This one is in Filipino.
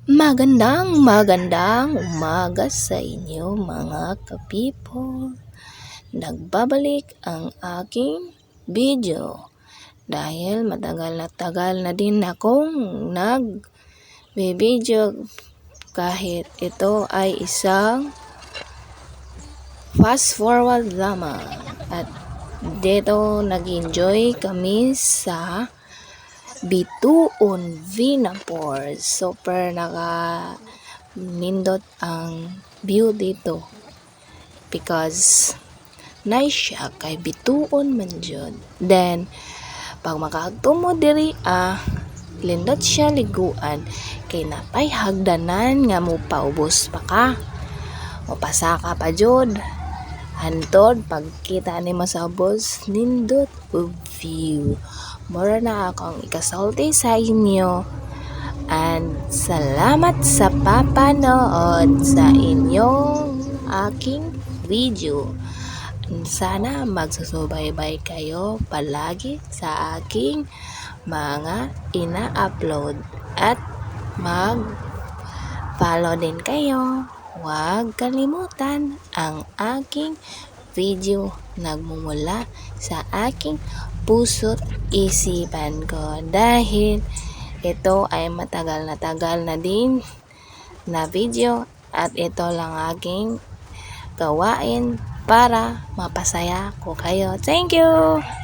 Magandang umaga sa inyo mga ka-people. Nagbabalik ang aking video dahil matagal na din akong nag-video kahit ito ay isang fast forward lamang. At dito nag-enjoy kami sa Bituon Vinapor. Super nindot ang view dito because nice siya kay Bituon man jud. Then pag makaagtumo diri lindot siya liguan kay napay hagdanan nga mo paubos pa ka mapasaka pa jud hantod pagkita ni masabos nindot og view. Mura na akong ikasulti sa inyo. And salamat sa papanood sa inyong aking video. Sana magsusubaybay kayo palagi sa aking mga ina-upload at mag-follow din kayo. Huwag kalimutan ang aking video nagmumula sa aking puso't isipan ko dahil ito ay matagal na din na video at ito lang aking gawain para mapasaya ko kayo. Thank you!